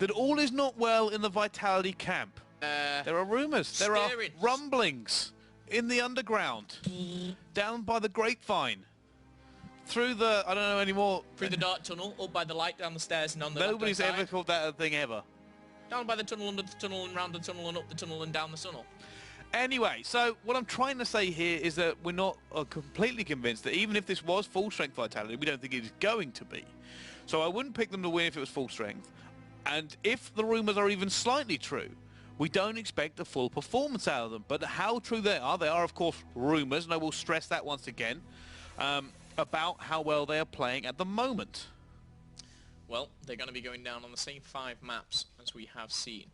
that all is not well in the Vitality camp. There are rumours, there are rumblings in the underground, down by the grapevine, through the, I don't know anymore. Through the dark tunnel, up by the light, down the stairs and on the Nobody's ever called that a thing ever. Down by the tunnel, under the tunnel, and round the tunnel, and up the tunnel, and down the tunnel. Anyway, so what I'm trying to say here is that we're not completely convinced that even if this was full strength Vitality, we don't think it is going to be. So I wouldn't pick them to win if it was full strength. And if the rumours are even slightly true, we don't expect a full performance out of them. But how true they are of course rumours, and I will stress that once again, about how well they are playing at the moment. Well, they're going to be going down on the same 5 maps as we have seen.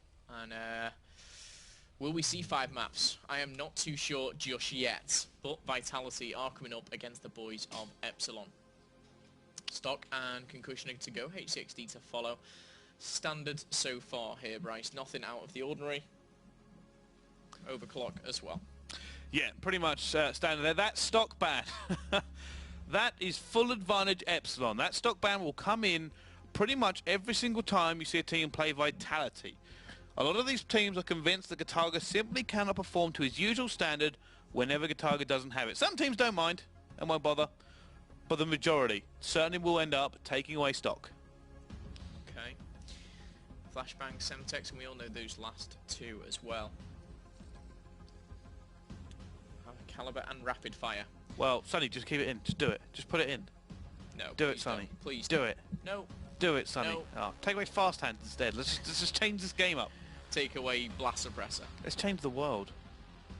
And will we see 5 maps? I am not too sure just yet. But Vitality are coming up against the boys of Epsilon. Stock and concussioning to go, H60 to follow. Standard so far here, Bryce. Nothing out of the ordinary. Overclock as well. Yeah, pretty much standard there. That stock ban, that is full advantage Epsilon. That stock ban will come in pretty much every single time you see a team play Vitality. A lot of these teams are convinced that Gataga simply cannot perform to his usual standard whenever Gataga doesn't have it. Some teams don't mind and won't bother, but the majority certainly will end up taking away stock. Okay. Flashbang, Semtex, and we all know those last 2 as well. Caliber and Rapid Fire. Well, Sonny, just keep it in. Just do it. Just put it in. No. Do it, Sonny. Don't. Please do it. No. Do it, Sonny. No. Oh, take away Fast Hands instead. Let's just change this game up. Take away Blast Suppressor. Let's change the world.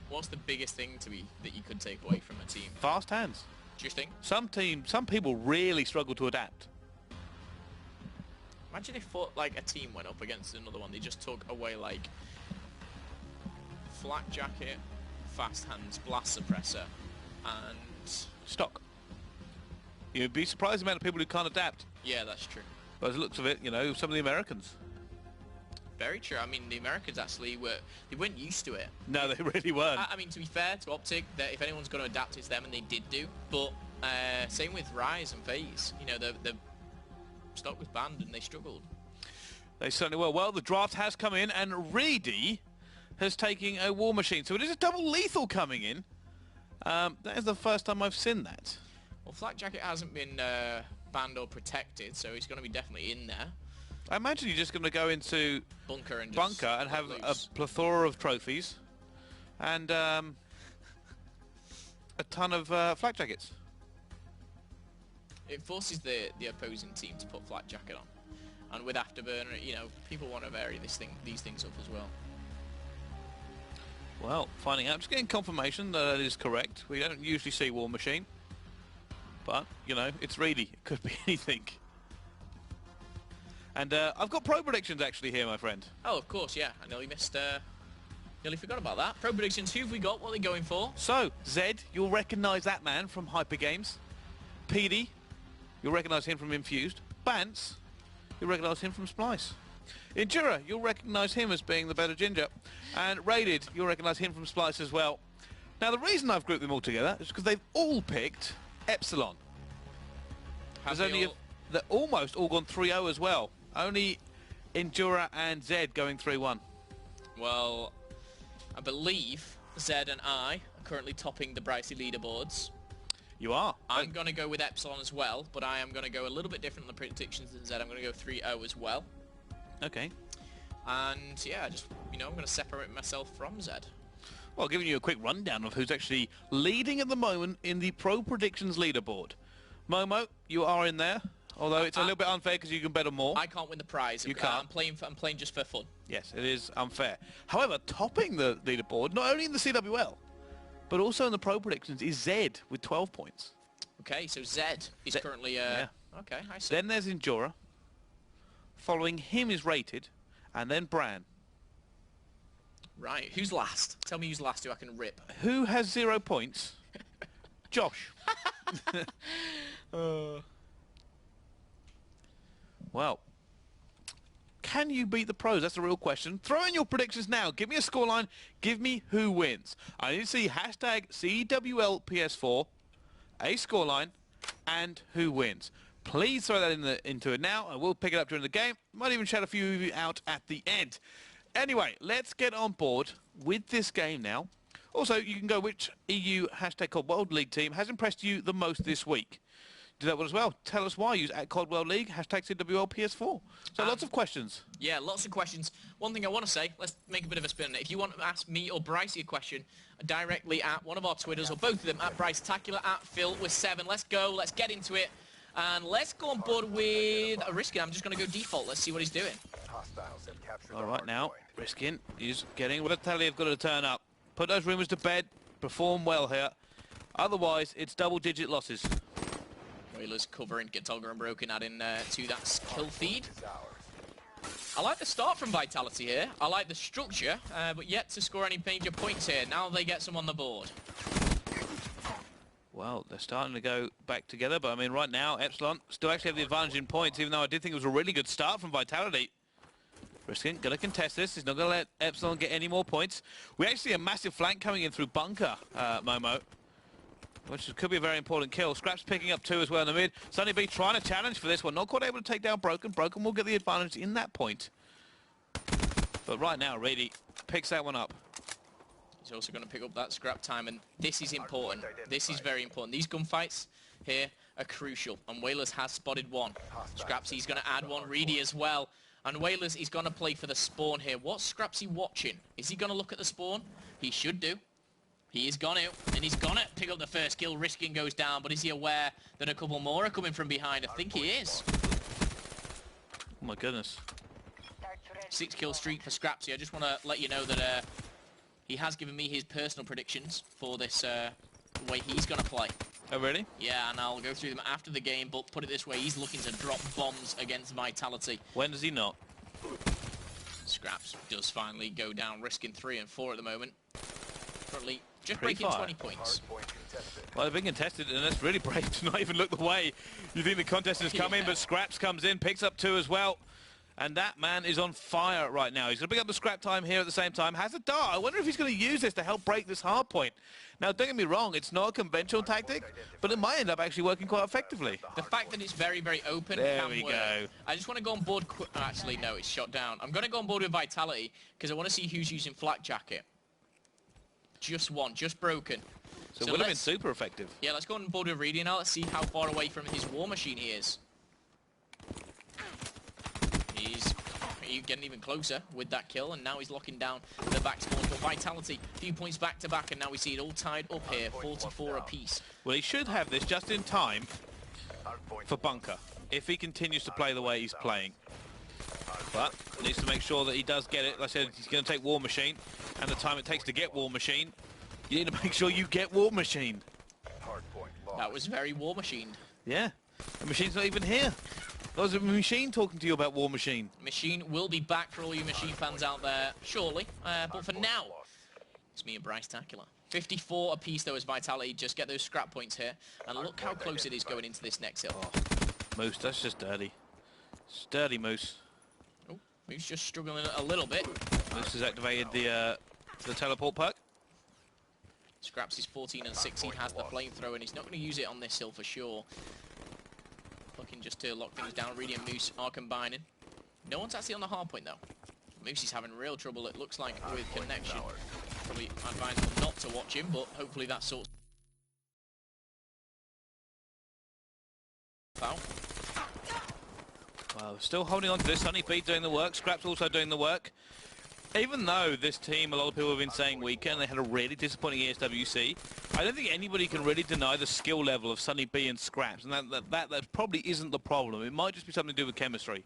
What's the biggest thing that you could take away from a team? Fast Hands. Do you think? Some people really struggle to adapt. Imagine if like a team went up against another one, they just took away like Flak Jacket, Fast Hands, Blast Suppressor, and stock. You'd be surprised the amount of people who can't adapt. Yeah, that's true. By the looks of it, you know, some of the Americans. Very true. I mean, the Americans actually they weren't used to it. No, they really weren't. I mean, to be fair to Optic, that if anyone's going to adapt, it's them, and they did do. But same with Rise and FaZe. You know, the stock was banned and they struggled. They certainly were. Well, the draft has come in, and Reedy has taken a War Machine. So it is a double lethal coming in. That is the first time I've seen that. Well, Flak Jacket hasn't been banned or protected, so he's going to be definitely in there. I imagine you're just going to go into bunker and have loose. A plethora of trophies and a ton of Flak Jackets. It forces the opposing team to put Flak Jacket on, and with Afterburner, you know, people want to vary these things up as well. Well, finding out, just getting confirmation that is correct. We don't usually see War Machine, but you know, it's Reedy. It could be anything. And I've got pro predictions actually here, my friend. Oh, of course, yeah. I nearly missed. Nearly forgot about that. Pro predictions. Who have we got? What are they going for? So, Zed, you'll recognise that man from Hyper Games. PD, you'll recognise him from Infused. Bance, you'll recognise him from Splice. Endura, you'll recognise him as being the better ginger. And Raided, you'll recognise him from Splice as well. Now, the reason I've grouped them all together is because they've all picked Epsilon. They're almost all gone 3-0 as well. Only Endura and Zed going 3-1. Well, I believe Zed and I are currently topping the Bricey leaderboards. You are. I'm going to go with Epsilon as well, but I am going to go a little bit different on the predictions than Zed. I'm going to go 3-0 as well. Okay. And yeah, just, you know, I'm going to separate myself from Zed. Well, giving you a quick rundown of who's actually leading at the moment in the Pro Predictions leaderboard. Momo, you are in there. Although it's a little bit unfair because you can bet on more. I can't win the prize. You can't. I'm playing just for fun. Yes, it is unfair. However, topping the leaderboard, not only in the CWL, but also in the Pro Predictions, is Zed with 12 points. Okay, so Zed is currently... yeah. Okay, I see. Then there's Endura. Following him is Rated, and then Bran. Right, who's last? Tell me who's last who I can rip. Who has 0 points? Josh. Well, can you beat the pros? That's the real question. Throw in your predictions now. Give me a scoreline. Give me who wins. I need to see hashtag CWLPS4, a scoreline, and who wins. please throw that into it now, and we'll pick it up during the game. Might even shout a few of you out at the end. Anyway, let's get on board with this game now. Also, you can go which EU hashtag COD World League team has impressed you the most this week. Do that one as well. Tell us why. Use @COD World League, hashtag CWL PS4. So lots of questions. Yeah, lots of questions. One thing I want to say, let's make a bit of a spin on it. If you want to ask me or Bryce a question directly at one of our Twitters, or both of them, at Bryce-tacular, at Phil with 7. Let's go. Let's get into it. And let's go on board with Riskin. I'm just going to go default. Let's see what he's doing. All right, now, Riskin is getting what I tell you, have got to turn up. Put those rumours to bed. Perform well here. Otherwise, it's double-digit losses. Whalers covering, gets Olga and Broken adding to that kill feed. I like the start from Vitality here. I like the structure, but yet to score any major points here. Now they get some on the board. Well, they're starting to go back together, but I mean, right now, Epsilon still actually have the advantage in points, even though I did think it was a really good start from Vitality. Riskin going to contest this. He's not going to let Epsilon get any more points. We actually see a massive flank coming in through bunker, Momo, which could be a very important kill. Scraps picking up 2 as well in the mid. Sunny B trying to challenge for this one. Not quite able to take down Broken. Broken will get the advantage in that point. But right now, Reedy picks that one up. He's also going to pick up that scrap time, and this is important. This is very important. These gunfights here are crucial, and Whalers has spotted one. Scraps, he's going to add one. Reedy as well. And Whalers, he's going to play for the spawn here. What's Scrapsy watching? Is he going to look at the spawn? He should do. He is gone out, and he's gonna pick up the first kill. Riskin goes down, but is he aware that a couple more are coming from behind? I think he is. Oh my goodness. 6 kill streak for Scrapsy. I just want to let you know that he has given me his personal predictions for this way he's gonna play. Oh really? Yeah, and I'll go through them after the game, but put it this way, he's looking to drop bombs against Vitality. When does he not? Scraps does finally go down, risking 3 and 4 at the moment. Currently just Pretty breaking far. 20 points. Well, they've been contested, and that's really brave to not even look the way you think the contest has come in, but Scraps comes in, picks up 2 as well. And that man is on fire right now. He's going to pick up the scrap time here at the same time. Has a dart. I wonder if he's going to use this to help break this hard point. Now, don't get me wrong. It's not a conventional tactic, but it might end up actually working quite effectively. The fact that it's very, very open there can we work. go. I just want to go on board... Actually, no, it's shot down. I'm going to go on board with Vitality because I want to see who's using Flak Jacket. Just one. Just Broken. So it would have been super effective. Yeah, let's go on board with Reedy now. Let's see how far away from his war machine he is. He's getting even closer with that kill, and now he's locking down the back spawn for Vitality. A few points back to back, and now we see it all tied up here, 44 apiece. Well, he should have this just in time for bunker, if he continues to play the way he's playing. But needs to make sure that he does get it. Like I said, he's going to take War Machine, and the time it takes to get War Machine, you need to make sure you get War Machine. That was very War Machined. Yeah, the machine's not even here. That was a machine talking to you about War Machine. Machine will be back for all you Machine fans out there, surely. But for now, it's me and Bryce-tacular. 54 apiece, though, as Vitality just get those scrap points here. And look how close it is going into this next hill. Oh, Moose, that's just dirty. It's dirty, Moose. Oh, Moose just struggling a little bit. Moose has activated the teleport perk. Scraps is 14 and 16, has the flamethrower, and he's not going to use it on this hill for sure. Looking just to lock things down. Reedy and Moose are combining. No one's actually on the hard point, though. Moose is having real trouble, it looks like, with connection. Probably advisable not to watch him, but hopefully that sorts out. Well, still holding on to this. Sunny B doing the work. Scraps also doing the work. Even though this team, a lot of people have been saying weaker, and they had a really disappointing ESWC, I don't think anybody can really deny the skill level of Sunny B and Scraps, and that probably isn't the problem. It might just be something to do with chemistry.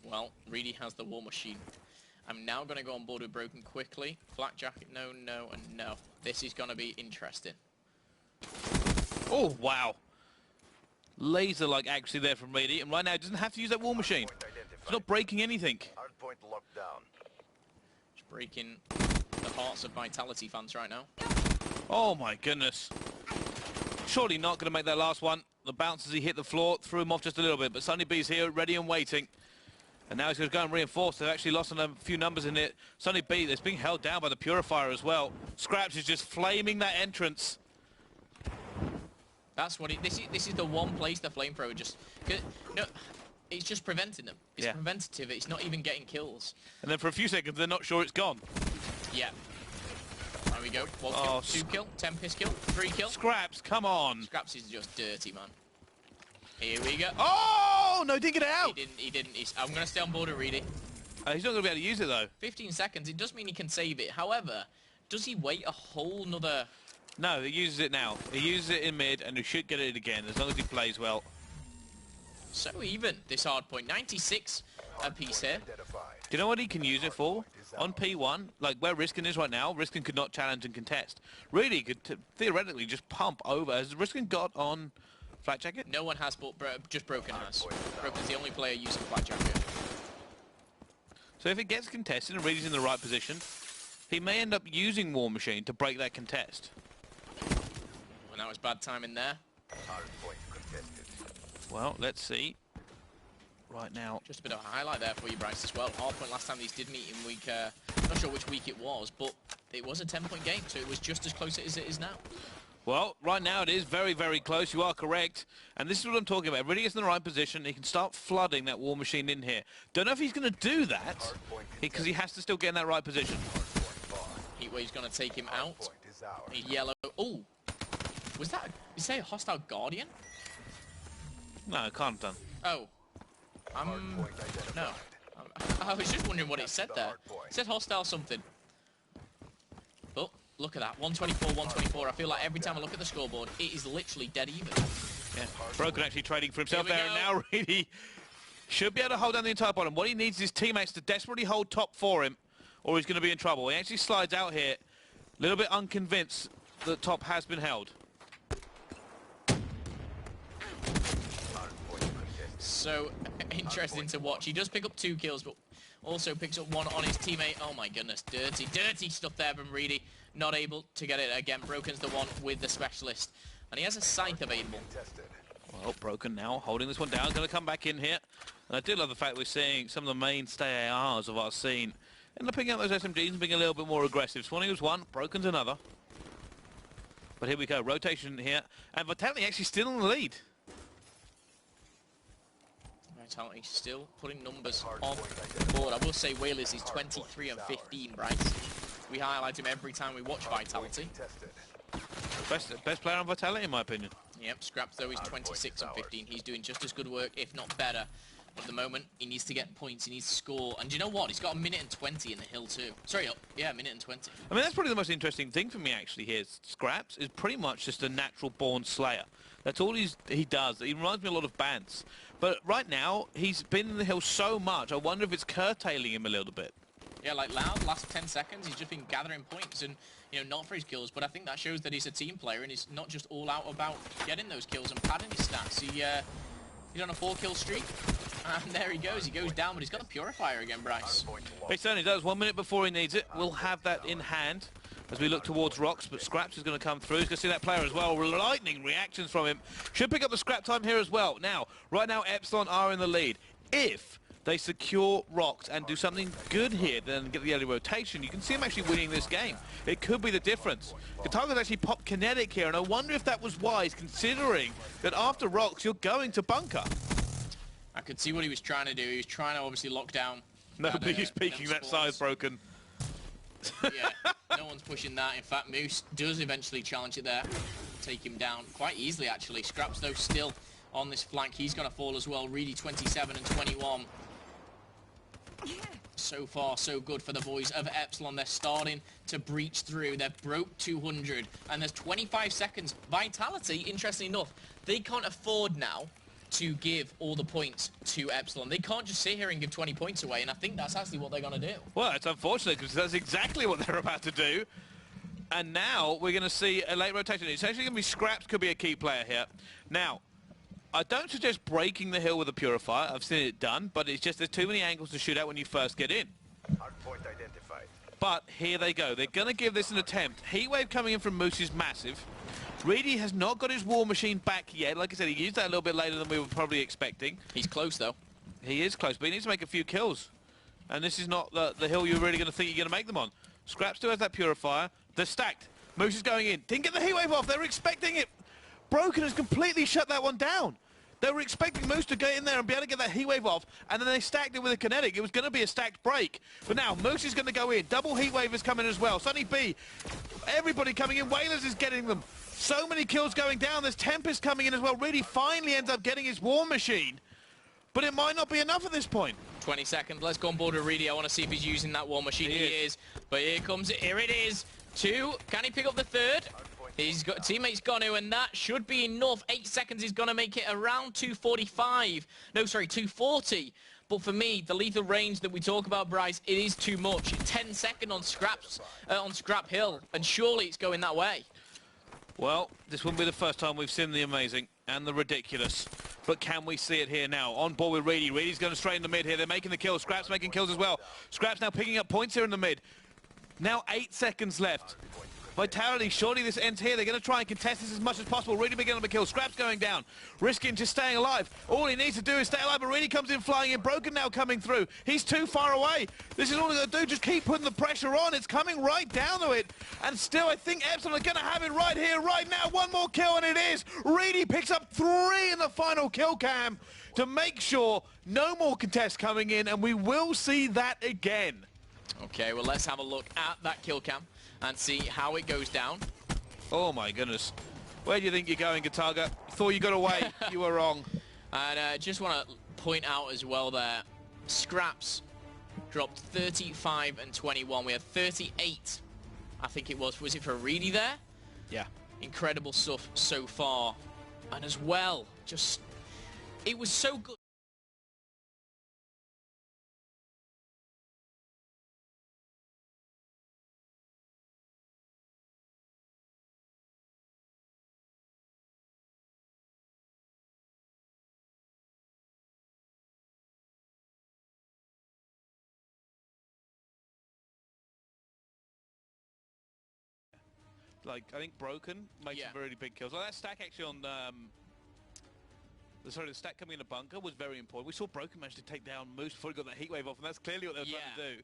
Well, Reedy has the War Machine. I'm now going to go on board with Broken quickly. Flak Jacket, no, no, and no. This is going to be interesting. Oh, wow. Laser-like accuracy there from Reedy, and right now he doesn't have to use that War Machine. It's not breaking anything. Breaking the hearts of Vitality fans right now. Oh my goodness. Surely not going to make that last one. The bounce as he hit the floor threw him off just a little bit, but Sunny B's here, ready and waiting. And now he's going to go and reinforce. They've actually lost on a few numbers in it. Sunny B, that's being held down by the Purifier as well. Scraps is just flaming that entrance. That's what it... This is the one place the flamethrower just... No, it's just preventing them. It's preventative. It's not even getting kills. And then for a few seconds, they're not sure it's gone. Yeah. There we go. 1 kill, 2 kill, 10 piss kill, 3 kill. Scraps, come on. Scraps is just dirty, man. Here we go. Oh, no, he didn't get it out. He didn't. I'm going to stay on board with Reedy. He's not going to be able to use it, though. 15 seconds. It does mean he can save it. However, does he wait a whole nother... No, he uses it now. He uses it in mid, and he should get it again, as long as he plays well. So even, this hard point. 96 a piece here. Do you know what he can use it for? On P1, like where Riskin is right now, Riskin could not challenge and contest. Really could theoretically just pump over. Has Riskin got on Flat Jacket? No one has, but just Broken has. Broken's the only player using Flat Jacket. So if it gets contested and Reedy's in the right position, he may end up using War Machine to break that contest. And that was bad timing there. Well, let's see. Right now. Just a bit of a highlight there for you, Bryce, as well. Hard point last time these did meet in week... I'm not sure which week it was, but it was a 10-point game, so it was just as close as it is now. Well, right now it is very, very close. You are correct. And this is what I'm talking about. Really gets in the right position. He can start flooding that War Machine in here. Don't know if he's going to do that, because he has to still get in that right position. Heatwave's going to take him out. He's yellow. Oh! Was that... Did you say a hostile Guardian? No, it can't have done. Oh. No. I was just wondering what it said there. It said hostile something. Oh, look at that. 124, 124. I feel like every time I look at the scoreboard, it is literally dead even. Yeah. Broken actually trading for himself there, go. and now really should be able to hold down the entire bottom. What he needs is his teammates to desperately hold top for him, or he's going to be in trouble. He actually slides out here, a little bit unconvinced that top has been held. So interesting to watch. He does pick up 2 kills, but also picks up 1 on his teammate. Oh my goodness, dirty stuff there from Reedy. Not able to get it again. Broken's the one with the specialist. And he has a scythe available. Well, Broken now holding this one down. Going to come back in here. And I do love the fact we're seeing some of the mainstay ARs of our scene end up picking out those SMGs and being a little bit more aggressive. Swanee was 1, Broken's another. But here we go, rotation here. And Vitality actually still in the lead. Vitality still putting numbers on the board. I will say Whalers is 23 and 15, Bryce. We highlight him every time we watch Vitality. Best player on Vitality, in my opinion. Yep, Scraps, though, is 26 and 15. He's doing just as good work, if not better. At the moment, he needs to get points, he needs to score. And do you know what? He's got 1 minute and 20 in the hill, too. Sorry, yeah, 1 minute and 20. I mean, that's probably the most interesting thing for me, actually, here. Scraps is pretty much just a natural-born slayer. That's all he does. He reminds me a lot of Bance. But right now, he's been in the hill so much, I wonder if it's curtailing him a little bit. Yeah, like Loud, last 10 seconds, he's just been gathering points and, you know, not for his kills, but I think that shows that he's a team player and he's not just all out about getting those kills and padding his stats. He's on a 4-kill streak, and there he goes down, but he's got a Purifier again, Bryce. He certainly does. 1 minute before he needs it. We'll have that in hand as we look towards rocks, but Scraps is going to come through. He's going to see that player as well. Lightning reactions from him. Should pick up the scrap time here as well. Now, right now, Epsilon are in the lead. If they secure rocks and do something good here, then get the early rotation, you can see him actually winning this game. It could be the difference. Katago's actually popped kinetic here, and I wonder if that was wise, considering that after rocks, you're going to bunker. I could see what he was trying to do. He was trying to obviously lock down. Nobody's peeking that size, Broken. Yeah, no one's pushing that. In fact, Moose does eventually challenge it there. Take him down quite easily, actually. Scraps, though, still on this flank. He's going to fall as well. Really 27 and 21. So far, so good for the boys of Epsilon. They're starting to breach through. They've broke 200, and there's 25 seconds. Vitality, interestingly enough, they can't afford now to give all the points to Epsilon. They can't just sit here and give 20 points away, and I think that's actually what they're going to do. Well, it's unfortunate, because that's exactly what they're about to do. And now we're going to see a late rotation. It's actually going to be Scraps, could be a key player here. Now, I don't suggest breaking the hill with a Purifier. I've seen it done, but it's just there's too many angles to shoot at when you first get in. Hardpoint identified. But here they go. They're going to give this an attempt. Heatwave coming in from Moose is massive. Reedy has not got his War Machine back yet. Like I said, he used that a little bit later than we were probably expecting. He's close, though. He is close, but he needs to make a few kills. And this is not the hill you're really going to think you're going to make them on. Scrap still has that Purifier. They're stacked. Moose is going in. Didn't get the Heatwave off. They were expecting it. Broken has completely shut that one down. They were expecting Moose to get in there and be able to get that heat wave off, and then they stacked it with a kinetic. It was going to be a stacked break. But now, Moose is going to go in. Double heat wave is coming as well. Sunny B, everybody coming in. Whalers is getting them. So many kills going down. There's Tempest coming in as well. Really finally ends up getting his War Machine. But it might not be enough at this point. 20 seconds. Let's go on board with Reedy. I want to see if he's using that War Machine. He is. But here comes it. Here it is. 2. Can he pick up the 3rd? He's got teammates gone to, and that should be enough. 8 seconds is going to make it around 2:45. No, sorry, 2:40. But for me, the lethal range that we talk about, Bryce, it is too much. 10 seconds on Scrap Hill, and surely it's going that way. Well, this wouldn't be the first time we've seen the amazing and the ridiculous. But can we see it here now? On board with Reedy. Reedy's going straight in the mid here. They're making the kills. Scrap's making kills as well. Scrap's now picking up points here in the mid. Now 8 seconds left. Vitality, surely this ends here. They're going to try and contest this as much as possible. Reedy beginning to kill. Scrap's going down. Risking just staying alive. All he needs to do is stay alive, but Reedy comes in flying in. Broken now coming through. He's too far away. This is all he's going to do. Just keep putting the pressure on. It's coming right down to it. And still, I think Epsilon are going to have it right here, right now. One more kill, and it is. Reedy picks up 3 in the final kill cam to make sure no more contests coming in, and we will see that again. Okay, well, let's have a look at that kill cam and see how it goes down. Oh my goodness. Where do you think you're going, Gataga? Thought you got away. You were wrong. And just want to point out as well there, Scraps dropped 35 and 21. We had 38, I think it was. Was it for Reedy there? Yeah. Incredible stuff so far. And as well, just, it was so good. Like, I think Broken makes some really big kills. Like that stack actually on, the stack coming in the bunker was very important. We saw Broken manage to take down Moose before he got that heat wave off, and that's clearly what they were trying to do.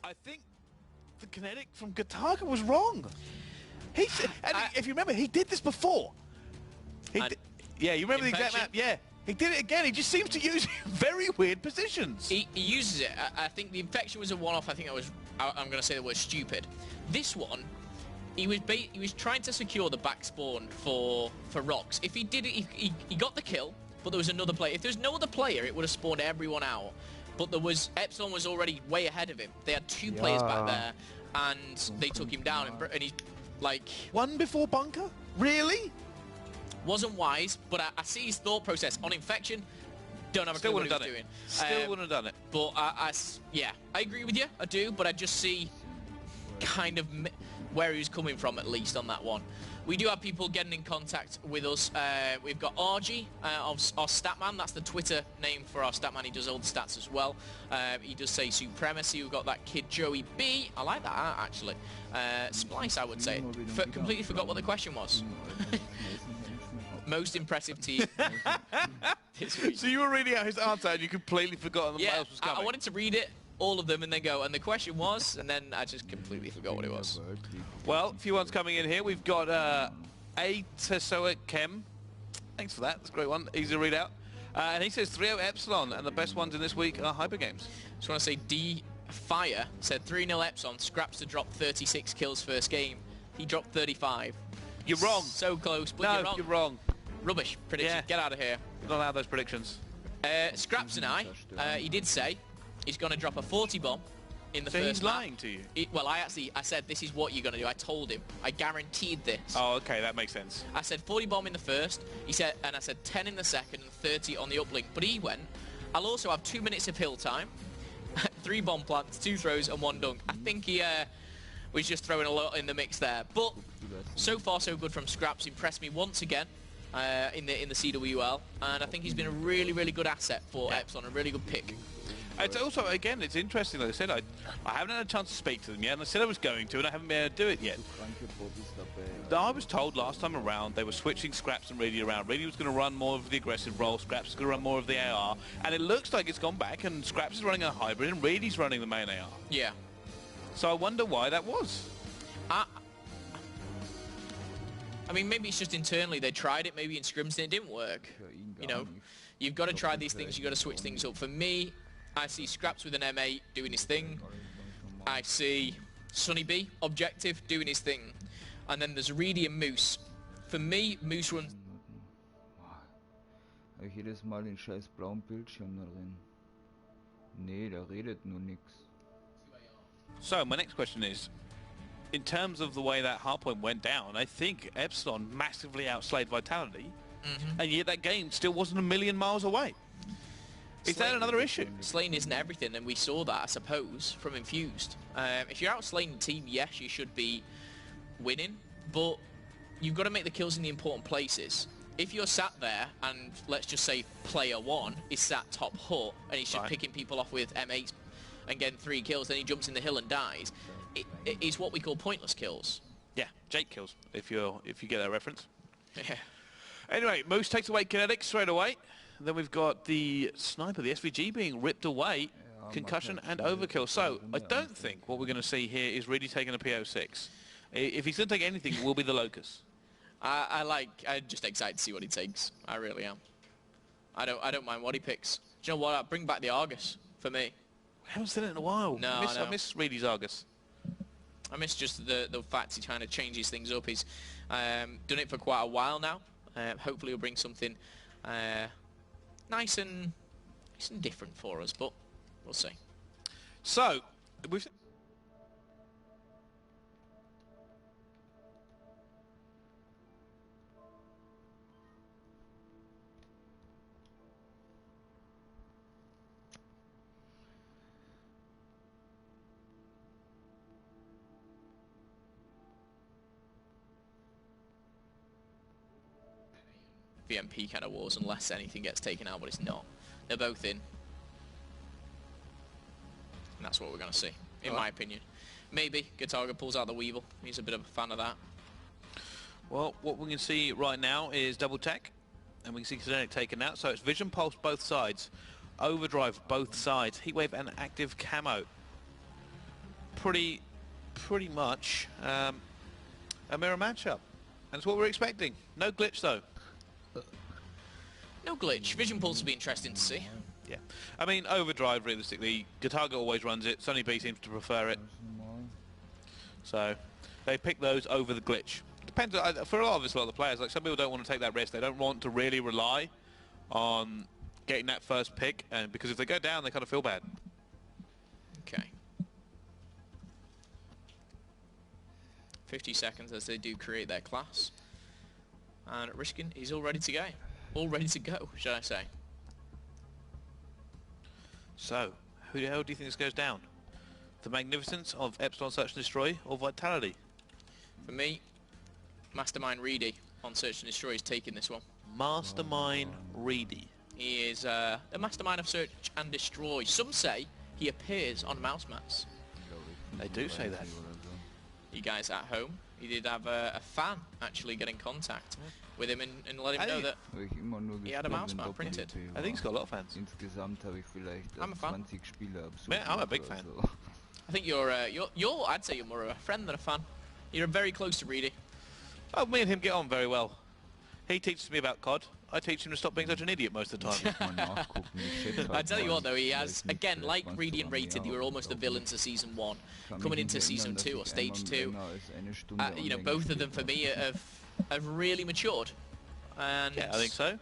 I think the kinetic from Gataga was wrong. If you remember, he did this before. Yeah, you remember the exact map? Yeah. He did it again. He just seems to use very weird positions. He uses it. I think the infection was a one-off. I think I'm going to say the word stupid. This one, he was trying to secure the back spawn for rocks. If he did it, he got the kill, but there was another player. If there was no other player, it would have spawned everyone out. But Epsilon was already way ahead of him. They had 2 players back there, and they took him down. And he's like... One before bunker? Really? Wasn't wise, but I see his thought process. On infection, don't have a clue what he was doing. Still wouldn't have done it. But yeah, I agree with you. I do, but I just see kind of where he was coming from, at least on that one. We do have people getting in contact with us. We've got RG, our Statman. That's the Twitter name for our Statman. He does all the stats as well. He does say Supremacy. We've got that kid Joey B. I like that, actually. Splice, I would say. Completely forgot what the question was. Most impressive team this week. So you were reading out his answer and you completely forgot what else was coming. I wanted to read it, all of them, and then go, and the question was, and then I just completely forgot what it was. Well, a few ones coming in here. We've got A Tesoa Kem. Thanks for that. That's a great one. Easy to read out. And he says 3-0 Epsilon, and the best ones in this week are Hyper Games. Just want to say D Fire said 3-0 Epsilon. Scraps to drop 36 kills first game. He dropped 35. You're wrong. So close, but no, you're wrong. You're wrong. Rubbish prediction. Get out of here. You're not allowed those predictions. Scraps and I, he did say he's going to drop a 40 bomb in the first he's lying to you? Well, I said this is what you're going to do. I told him. I guaranteed this. Oh, okay, that makes sense. I said 40 bomb in the first. He said, and I said 10 in the second and 30 on the uplink. But he went, I'll also have 2 minutes of hill time, 3 bomb plants, 2 throws and 1 dunk. I think he was just throwing a lot in the mix there. But so far so good from Scraps. Impressed me once again. In the CWL, and I think he's been a really, really good asset for Epsilon, a really good pick. It's also, again, it's interesting, like I said, I haven't had a chance to speak to them yet, and I said I was going to, and I haven't been able to do it yet. I was told last time around they were switching Scraps and Reedy around. Reedy was going to run more of the aggressive role, Scraps was going to run more of the AR, and it looks like it's gone back, and Scraps is running a hybrid, and Reedy's running the main AR. Yeah. So I wonder why that was. I mean, maybe it's just internally they tried it, maybe in scrims and it didn't work. You know, you've got to try these things, you've got to switch things up. For me, I see Scraps with an M8 doing his thing. I see Sonny B, Objective, doing his thing. And then there's Reedy and Moose. For me, Moose runs... Habe ich jedes Mal den scheiß blauen Bildschirm da drin. Nee, da redet nur nix. So, my next question is, in terms of the way that hardpoint went down, I think Epsilon massively outslayed Vitality, and yet that game still wasn't a million miles away. Is that another issue? Slaying isn't everything, and we saw that, I suppose, from Infused. If you're outslaying the team, yes, you should be winning, but you've got to make the kills in the important places. If you're sat there, and let's just say player 1 is sat top hut, and he's just picking people off with M8s and getting 3 kills, then he jumps in the hill and dies, it's what we call pointless kills. Yeah, Jake kills, if you get that reference. Yeah. Anyway, Moose takes away Kinetic straight away. Then we've got the sniper, the SVG, being ripped away, concussion and overkill. So I don't think what we're going to see here is really taking a PO6. If he's going to take anything, it will be the Locust. I'm just excited to see what he takes. I really am. I don't mind what he picks. Do you know what? Bring back the Argus for me. I haven't seen it in a while. No, I miss Reedy's Argus. I miss just the fact he kind of changes things up. He's done it for quite a while now. Hopefully he'll bring something nice and different for us, but we'll see. So, we've... VMP kind of wars unless anything gets taken out, but it's not. They're both in. And that's what we're going to see, in my opinion. Maybe Guitarga pulls out the Weevil. He's a bit of a fan of that. Well, what we can see right now is double tech, and we can see Kinetic taken out. So it's Vision Pulse both sides, Overdrive both sides, Heatwave and Active Camo. Pretty much a mirror matchup. And it's what we're expecting. No glitch though. No glitch. Vision Pulse will be interesting to see. Yeah. I mean, Overdrive, realistically, Guitarga always runs it. Sonny B seems to prefer it. So they pick those over the glitch. Depends, for a lot of the players, like some people don't want to take that risk. They don't want to really rely on getting that first pick, and because if they go down, they kind of feel bad. Okay. 50 seconds as they do create their class. And Rishkin is all ready to go. All ready to go, should I say. So, who the hell do you think this goes down? The magnificence of Epsilon Search and Destroy or Vitality? For me, Mastermind Reedy on Search and Destroy is taking this one. Mastermind Reedy. He is the mastermind of Search and Destroy. Some say he appears on mouse mats. They do say that. You guys at home, he did have a fan actually get in contact with him and let him know that he had a mouse mat printed. I think he's got a lot of fans. Insgesamt habe ich vielleicht I'm a fan. 20 Spiele absolut. Yeah, I'm a big fan. I think you're I'd say you're more of a friend than a fan. You're very close to Reedy. Oh, me and him get on very well. He teaches me about COD. I teach him to stop being such an idiot most of the time. I tell you what though, he has, again, like Reedy and Rated, they were almost the villains of Season 1. Coming into Season 2 or Stage 2, you know, both of them for me have really matured. And yeah, I think so.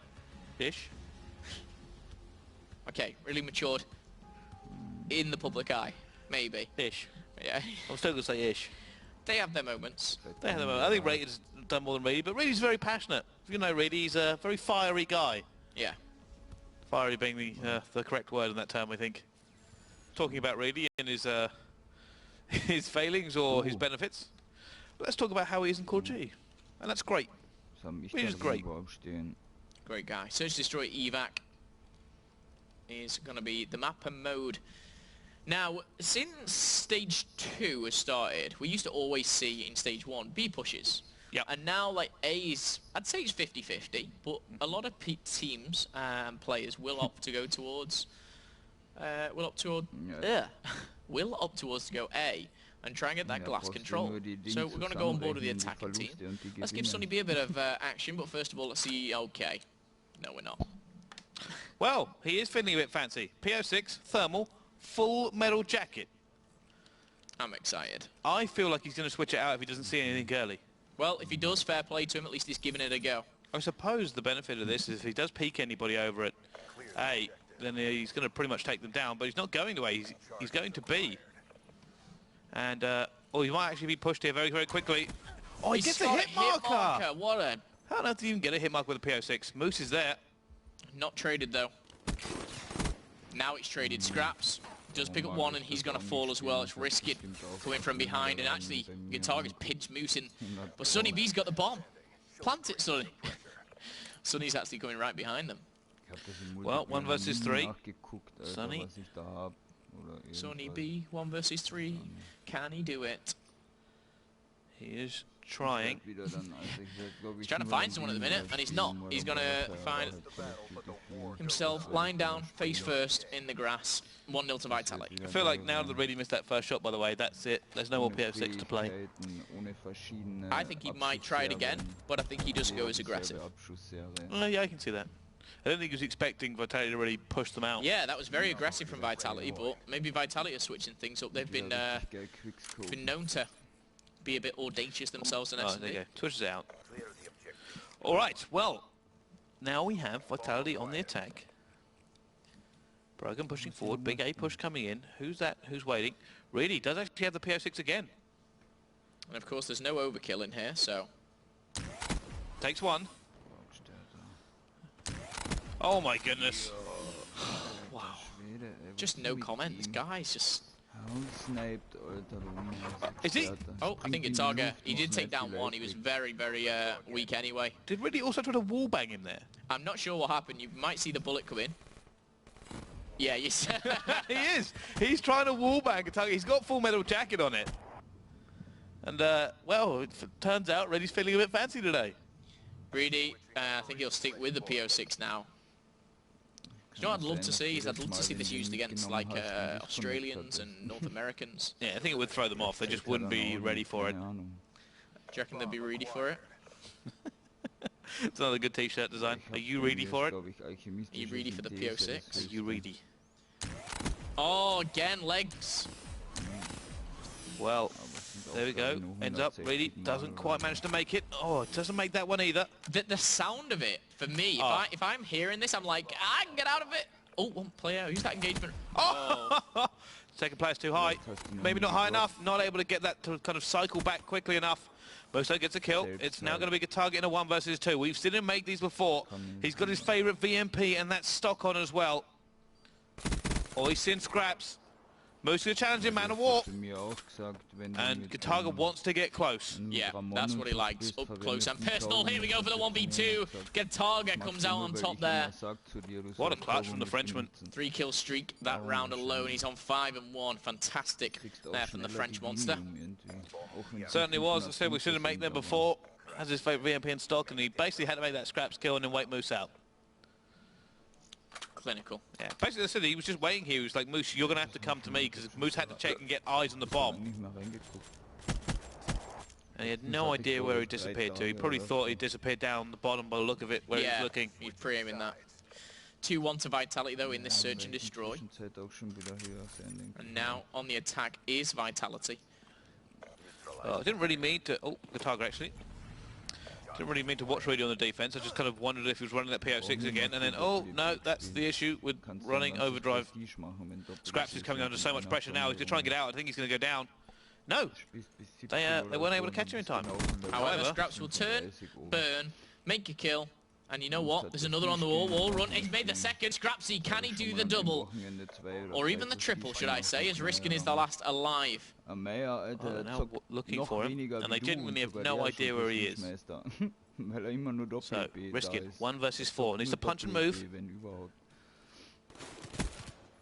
Ish. Okay, really matured in the public eye, maybe. Ish. Yeah. I'm still going to say ish. They have their moments. They have their moments. I think Rated's done more than Reedy, but Reedy's very passionate. You know, Reedy, he's a very fiery guy. Yeah. Fiery being the correct word in that term, I think. Talking about Reedy and his his failings or his benefits. But let's talk about how he is in Core G. And that's great. Reedy's great. Great guy. Search Destroy Evac is going to be the map and mode. Now, since Stage 2 has started, we used to always see in Stage 1 B pushes. Yep. And now, like, A's, I'd say it's 50-50, but a lot of teams and players will opt to go towards, will opt towards to go A and try and get that glass control. So we're going to go on board with the attacking team. Let's give Sonny B a bit of action, but first of all, let's see. Okay. No, we're not. Well, he is feeling a bit fancy. PO6, thermal, full metal jacket. I'm excited. I feel like he's going to switch it out if he doesn't see anything early. Well, if he does, fair play to him. At least he's giving it a go. I suppose the benefit of this is if he does peek anybody over at A, then he's going to pretty much take them down. But he's not going to A. He's going to B. And, oh, he might actually be pushed here very, very quickly. Oh, he gets a hit marker! What a... How on earth do you even get a hit mark with a PO6? Moose is there. Not traded, though. Now it's traded. Scraps does pick up one, and he's going to fall as well. It's risky coming from behind, and actually, your target's pinched Moose in. But Sonny B's got the bomb. Plant it, Sonny. Sonny's actually coming right behind them. Well, 1 versus 3. Sonny. Sonny B, 1 versus 3. Can he do it? He is trying. He's trying to find someone at the minute, and he's not. He's going to find himself lying down, face first, in the grass. 1-0 to Vitality. I feel like now that really missed that first shot, by the way, that's it. There's no more PO6 to play. I think he might try it again, but I think he does go as aggressive. Yeah, I can see that. I don't think he was expecting Vitality to really push them out. Yeah, that was very aggressive from Vitality, but maybe Vitality are switching things up. They've been known to be a bit audacious themselves. And there you go. Switches it out. All right, well, now we have Vitality on the attack. Brogan pushing forward, big A push coming in. Who's that? Who's waiting? Really does actually have the PO6 again. And of course, there's no overkill in here, so... Takes one. Oh my goodness. Wow. Just no comment. This guy's just... Is he? Oh, I think it's Targa. He did take down one. He was very, very weak anyway. Did really also try to wallbang him there? I'm not sure what happened. You might see the bullet come in. Yeah, you see. He is. He's trying to wallbang a target. He's got full metal jacket on it. And, well, it turns out Reddy's feeling a bit fancy today. Greedy, I think he'll stick with the PO6 now. You know what I'd love to see is I'd love to see this used against like Australians and North Americans. Yeah, I think it would throw them off. They just wouldn't be ready for it. Do you reckon they'd be ready for it? It's another good t-shirt design. Are you ready for it? Are you ready for the PO6? Are you ready? Oh, again, legs. Well, there we go. Ends up really doesn't quite manage to make it. Oh, it doesn't make that one either. The sound of it, for me, if I'm hearing this, I'm like, I can get out of it. Oh, one player. Who's that engagement? Oh! Second player's too high. Maybe not high enough. Not able to get that to kind of cycle back quickly enough. Moso gets a kill. It's now going to be a target in a 1 versus 2. We've seen him make these before. He's got his favourite VMP, and that's stock on as well. Oh, he's seen Scraps. Moso challenging Man of War. And Gataga wants to get close. Yeah, that's what he likes. Up close and personal. Here we go for the 1v2. Gataga comes out on top there. What a clutch from the Frenchman. 3-kill streak that round alone. He's on 5-1. Fantastic there from the French monster. Certainly was. I said we should have made them before. Has his favourite VMP in stock, and he basically had to make that Scraps kill and then wait Moose out. Clinical. Yeah, basically I said he was just waiting here. He was like, Moose, you're going to have to come to me, because Moose had to check and get eyes on the bomb. And he had no idea where he disappeared to. He probably thought he disappeared down the bottom by the look of it, where he was looking. He's pre-aiming that. 2-1 to Vitality, though, in this search and destroy. And now on the attack is Vitality. I didn't really mean to... Oh, the target, actually. Didn't really mean to watch radio on the defense. I just kind of wondered if he was running that PO6 again, and then, oh, no, that's the issue with running overdrive. Scraps is coming under so much pressure now. He's going to try and get out. I think he's going to go down. No! They weren't able to catch him in time. However, Scraps will turn, burn, make a kill, and you know what? There's another on the wall run. He's made the second. Scrapsy, can he do the double? Or even the triple, should I say, as Riskin is the last alive. Now looking for him, and they genuinely have no idea where he is. So, Riskin, 1 versus 4. Needs to punch and move.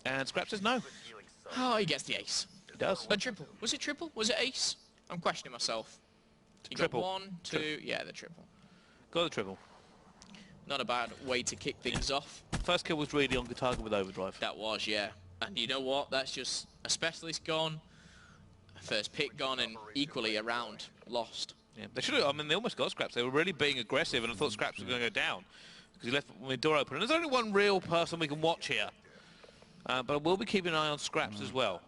And Scraps says no. Oh, he gets the ace. He does. A triple. Was it triple? Was it ace? I'm questioning myself. He triple. Got 1, 2, yeah, the triple. Got the triple. Not a bad way to kick things off. First kill was really on Gataga with overdrive. That was, yeah. And you know what? That's just a specialist gone, a first pick gone, and equally a round lost. Yeah, they should have. I mean, they almost got Scraps. They were really being aggressive, and I thought Scraps was going to go down because he left the door open. And there's only one real person we can watch here, but I will be keeping an eye on Scraps as well.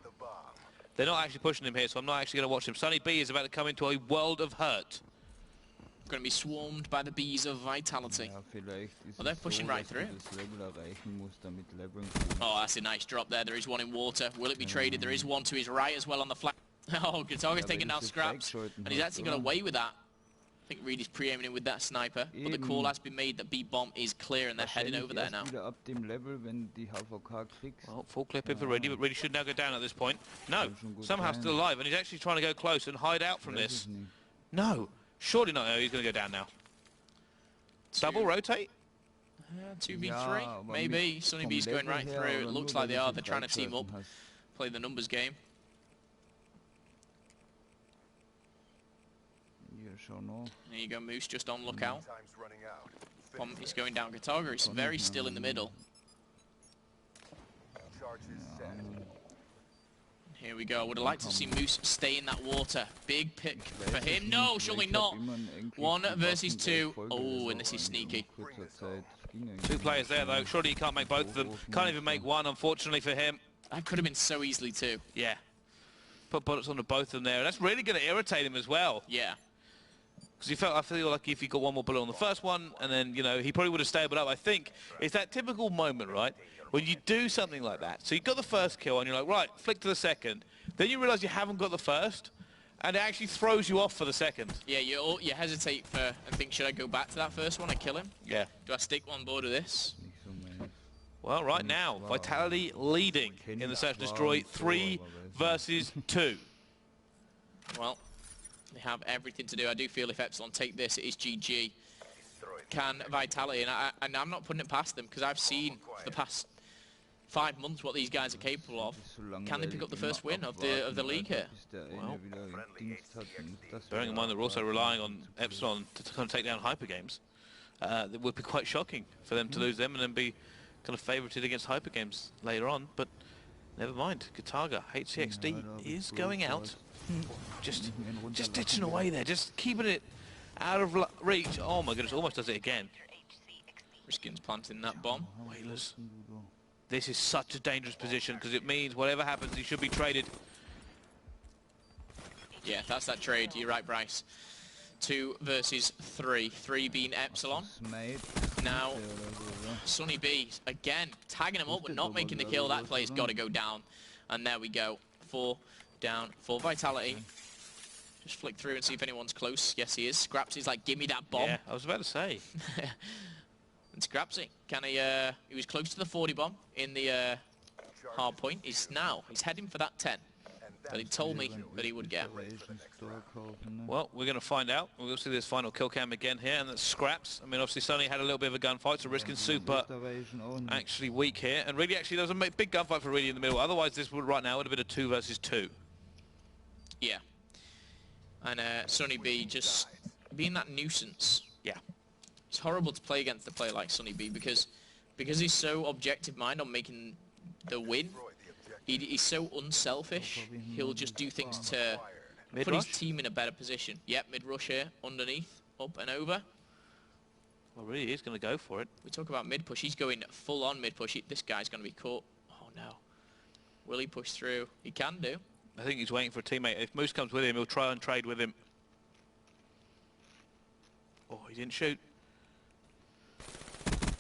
They're not actually pushing him here, so I'm not actually going to watch him. Sunny B is about to come into a world of hurt. Going to be swarmed by the bees of vitality. Well, they're pushing right through. Oh, that's a nice drop there. There is one in water. Will it be traded? There is one to his right as well on the flank. Oh, Guitarga's taking down Scraps, and he's actually got away with that. I think Reed is pre-aiming him with that sniper, but the call has been made that B-bomb is clear, and they're heading over there now. Well, full clip in for Reedy, but Reedy should now go down at this point. No, somehow still alive, and he's actually trying to go close and hide out from this. No, surely not. No, he's going to go down now. Double rotate? 2v3, maybe. Sunny B's going right through. It looks like they are. They're trying to team up, play the numbers game. There you go, Moose just on lookout. Bomb is going down. Guitarga is very still in the middle. Here we go. I would have liked to see Moose stay in that water. Big pick for him. No, surely not. 1 versus 2. Oh, and this is sneaky. 2 players there, though. Surely he can't make both of them. Can't even make one, unfortunately, for him. That could have been so easily 2. Yeah. Put bullets onto both of them there. And that's really going to irritate him as well. Yeah. Because I feel like if he got one more bullet on the first one, and then, you know, he probably would have stable up. I think it's that typical moment, right, when you do something like that. So you got the first kill, and you're like, right, flick to the second. Then you realise you haven't got the first, and it actually throws you off for the second. Yeah, you hesitate and think, should I go back to that first one and kill him? Yeah. Do I stick on board with this? Well, right now, Vitality leading in the Search and Destroy 3 versus 2. Well, they have everything to do. I do feel if Epsilon take this, it is GG. Can Vitality, and I'm not putting it past them, because I've seen for the past 5 months what these guys are capable of. Can they pick up the first win of the league here? Well, bearing in mind they're also relying on Epsilon to kind of take down Hyper Games, it would be quite shocking for them to lose them and then be kind of favorited against Hyper Games later on. But never mind. Guitarga, HCXD is going out. Just ditching away there, just keeping it out of reach. Oh my goodness, almost does it again. Riskin's planting that bomb. Whalers. This is such a dangerous position because it means whatever happens, he should be traded. Yeah, that's that trade. You're right, Bryce. 2 versus 3. 3 being Epsilon. Now, Sunny B, again, tagging him up but not making the kill. That player's got to go down. And there we go. 4 down for Vitality. Just flick through and see if anyone's close. Yes, he is. Scraps is like, give me that bomb. Yeah, I was about to say. And Scrapsy, can he was close to the 40 bomb in the hard point. He's heading for that 10. But he told me that he would get. Well, we're going to find out. We'll see this final kill cam again here, and that's Scraps. I mean, obviously, Sunny had a little bit of a gunfight, so Riskin super actually weak here. And really, actually, there was a big gunfight for Reedy in the middle. Otherwise, this would right now would have been a 2 versus 2. Yeah. And Sunny B just being that nuisance. Yeah. It's horrible to play against a player like Sunny B because he's so objective mind on making the win. He's so unselfish. He'll just do things to put his team in a better position. Yep, mid-rush here, underneath, up and over. Well, really, he's going to go for it. We talk about mid-push. He's going full-on mid-push. This guy's going to be caught. Oh, no. Will he push through? He can do. I think he's waiting for a teammate. If Moose comes with him, he'll try and trade with him. Oh, he didn't shoot.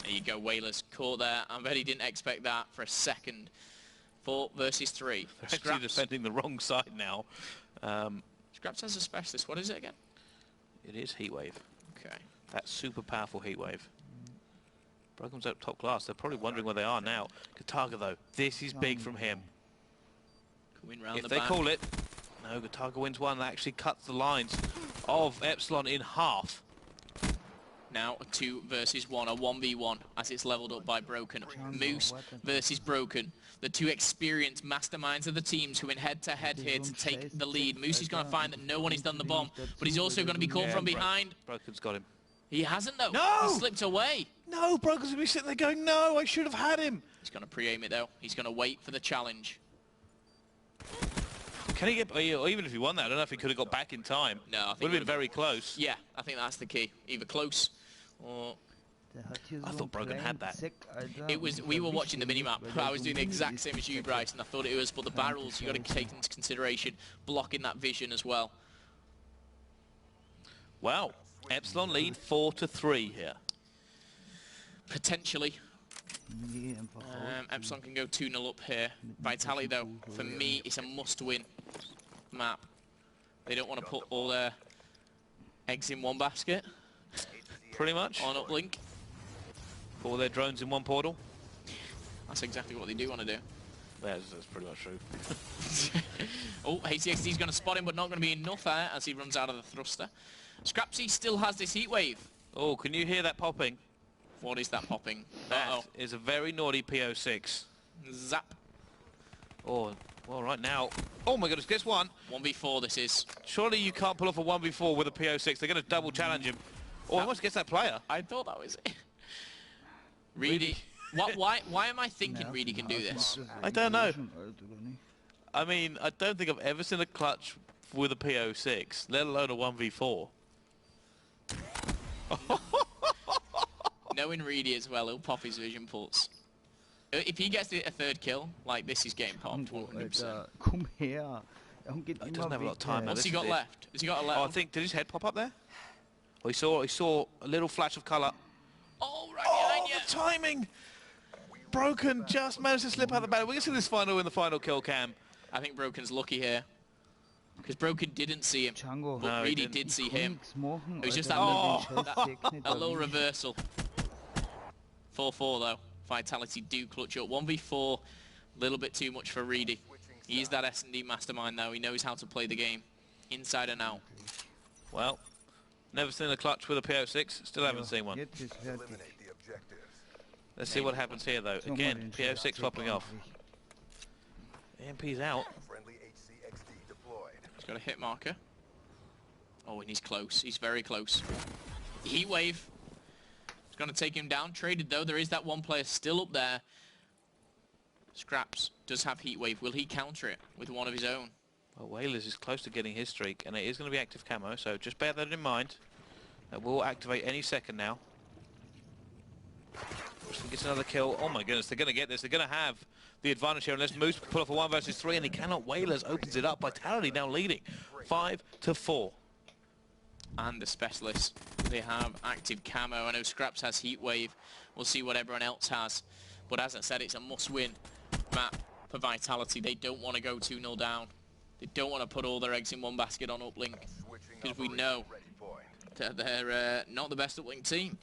There you go, Whalers caught there. I bet he didn't expect that for a second. 4 versus 3. They're actually defending the wrong side now. Scraps has a specialist. What is it again? It is Heatwave. Okay. That super powerful Heatwave. Broken's up top class. They're probably wondering where they are now. Guitarga, though. This is big from him. Coming round If they call it. No, Guitarga wins one. That actually cuts the lines of Epsilon in half. Now a 2 versus 1, a 1v1 as it's leveled up by Broken. Moose versus Broken. The 2 experienced masterminds of the teams who went head-to-head here to take the lead. Moose is going to find that no one has done the bomb, but he's also going to be caught from behind. Broken's got him. He hasn't though. No! He slipped away. No, Broken's going to be sitting there going, no, I should have had him. He's going to pre-aim it though. He's going to wait for the challenge. Can he get, or even if he won that, I don't know if he could have got back in time. No, I think would have been very close. Yeah, I think that's the key. Either close or... I thought Broken had that. It was. We were watching the minimap. I was doing the exact same as you, Bryce, and I thought it was. But the barrels, you got to take into consideration, blocking that vision as well. Wow, Epsilon lead 4-3 here. Potentially. Epsilon can go 2-0 up here. Vitality, though, for me, it's a must-win map. They don't want to put all their eggs in one basket. Pretty much. On uplink. All their drones in one portal. That's exactly what they do want to do. Yeah, that's pretty much true. Oh, HCXD's going to spot him, but not going to be enough there as he runs out of the thruster. Scrapsy still has this heat wave. Oh, can you hear that popping? What is that popping? That is a very naughty PO6. Zap. Oh, well, right now. Oh my goodness, guess one. 1v4 this is. Surely you can't pull off a 1v4 with a PO6. They're going to double challenge him. Oh, he must get that player. I thought that was it. Reedy. Why am I thinking Reedy can do this? I don't know. I mean, I don't think I've ever seen a clutch with a PO6, let alone a 1v4. Knowing Reedy as well, he'll pop his vision pulse. If he gets a third kill, like this is game popped 100%. Komm her. He doesn't have a lot of time. What's he got left? Has he got a left? Oh, I think, did his head pop up there? Oh, he saw a little flash of colour. Oh, right behind you. The timing! Broken just managed to slip out the battle. We're going to see this final in the final kill cam. I think Broken's lucky here. Because Broken didn't see him, Jango. but No, Reedy he did see him. It was just that a little reversal. 4-4 though. Vitality do clutch up. 1v4, a little bit too much for Reedy. He is that S&D mastermind though. He knows how to play the game, inside and out. Well, never seen a clutch with a PO6. Still haven't seen one. Let's see what happens here though. Again, PO6 popping off. EMP's out. He's got a hit marker. Oh, and he's close. He's very close. Heat wave. It's going to take him down. Traded though. There is that one player still up there. Scraps does have heat wave. Will he counter it with one of his own? Well, Whalers is close to getting his streak, and it is going to be active camo, so just bear that in mind. It will activate any second now. If he gets another kill, oh my goodness, they're going to get this. They're going to have the advantage here unless Moose pull off a 1 versus 3, and he cannot. Whalers opens it up. Vitality now leading 5-4. And the specialists, they have active camo. I know Scraps has heat wave. We'll see what everyone else has. But as I said, it's a must-win map for Vitality. They don't want to go 2-0 down. They don't want to put all their eggs in one basket on uplink, because we know that they're not the best uplink team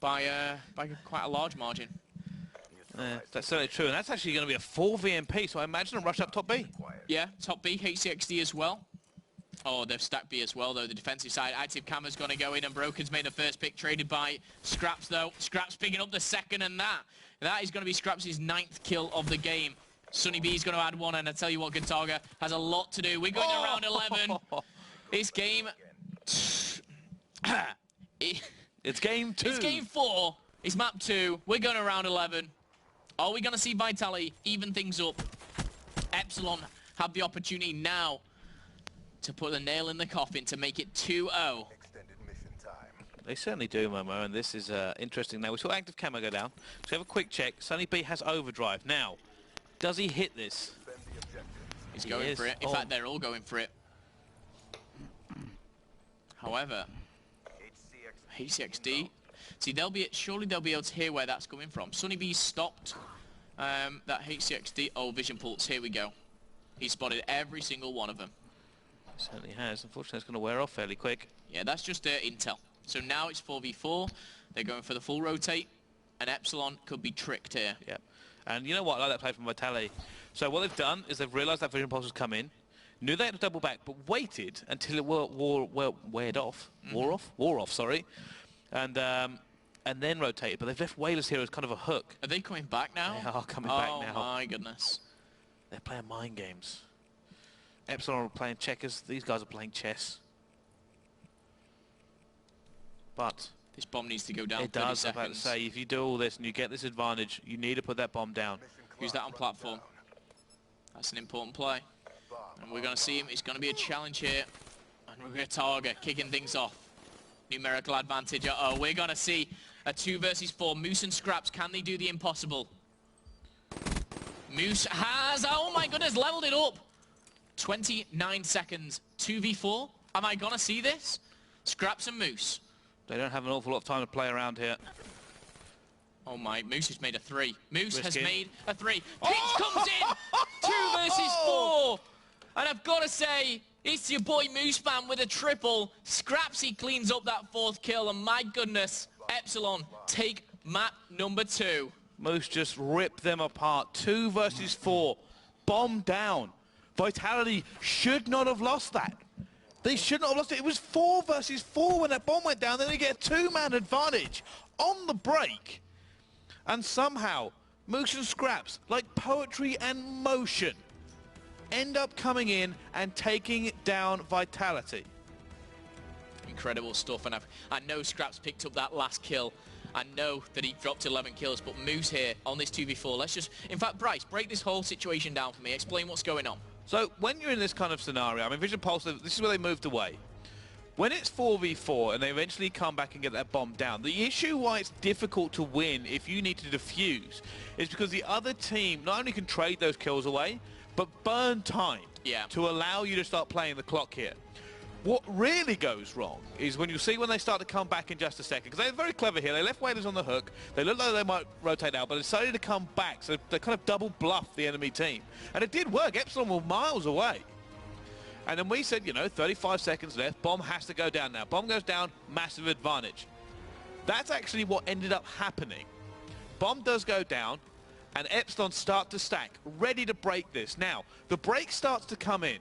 by quite a large margin. That's certainly true, and that's actually going to be a 4 VMP, so I imagine a rush up top B. Yeah, top B, HCXD as well. Oh, they've stacked B as well, though. The defensive side, active camera's going to go in, and Broken's made the first pick, traded by Scraps, though. Scraps picking up the second, and that is going to be Scraps' 9th kill of the game. Sunny B's going to add one, and I tell you what, Gontaga has a lot to do. We're going to round 11. It's game... It's game 2. It's game 4. It's map 2. We're going to round 11. Are we going to see Vitality even things up? Epsilon have the opportunity now to put the nail in the coffin to make it 2-0. They certainly do, Momo, and this is interesting. Now, we saw active camo go down. So we have a quick check. Sunny B has overdrive. Now, does he hit this? He's going for it. In fact, they're all going for it. However, HCXD, see, surely they'll be able to hear where that's coming from. Sunny B stopped that HCXD. Oh, vision pulse. Here we go. He spotted every single one of them. He certainly has. Unfortunately, it's going to wear off fairly quick. Yeah, that's just intel. So now it's 4v4. They're going for the full rotate, and Epsilon could be tricked here. Yeah. And you know what? I like that play from Vitality. So what they've done is they've realised that vision pulse has come in, knew they had to double back, but waited until it wore off, sorry, and then rotated. But they've left Whalers here as kind of a hook. Are they coming back now? They are coming back now. Oh my goodness. They're playing mind games. Epsilon are playing checkers. These guys are playing chess. But this bomb needs to go down. it does. I'm about to seconds. say, if you do all this and you get this advantage, you need to put that bomb down. Who's that on platform? That's an important play. And we're going to see him. It's going to be a challenge here. And we're going to Targa kicking things off. Numerical advantage. Uh-oh, we're going to see a 2 versus 4. Moose and Scraps, can they do the impossible? Moose has, oh my goodness, leveled it up. 29 seconds. 2v4. Am I going to see this? Scraps and Moose. They don't have an awful lot of time to play around here. Oh my, Moose has made a 3. Moose has Risky. made a 3. Pitch comes in! 2 versus 4! And I've got to say, it's your boy Moose Man with a triple. Scrapsy cleans up that 4th kill, and my goodness, Epsilon take map number 2. Moose just ripped them apart. 2 versus 4. Bomb down. Vitality should not have lost that. They should not have lost it. It was 4 versus 4 when that bomb went down. Then they get a 2-man advantage on the break. And somehow, Moose and Scraps, like poetry and motion, end up coming in and taking down Vitality. Incredible stuff, and I know Scraps picked up that last kill. I know that he dropped 11 kills, but Moose here on this 2v4. Let's just, in fact, Bryce, break this whole situation down for me. Explain what's going on. So when you're in this kind of scenario, I mean, Vision Pulse, this is where they moved away. When it's 4v4 and they eventually come back and get that bomb down, the issue why it's difficult to win if you need to defuse is because the other team not only can trade those kills away, but burn time to allow you to start playing the clock here. What really goes wrong is when you see when they start to come back in just a second, because they're very clever here. They left Waders on the hook. They look like they might rotate out, but they decided to come back, so they kind of double bluffed the enemy team. And it did work. Epsilon were miles away. And then we said, you know, 35 seconds left. Bomb has to go down now. Bomb goes down, massive advantage. That's actually what ended up happening. Bomb does go down, and Epsilon start to stack, ready to break this. Now, the break starts to come in.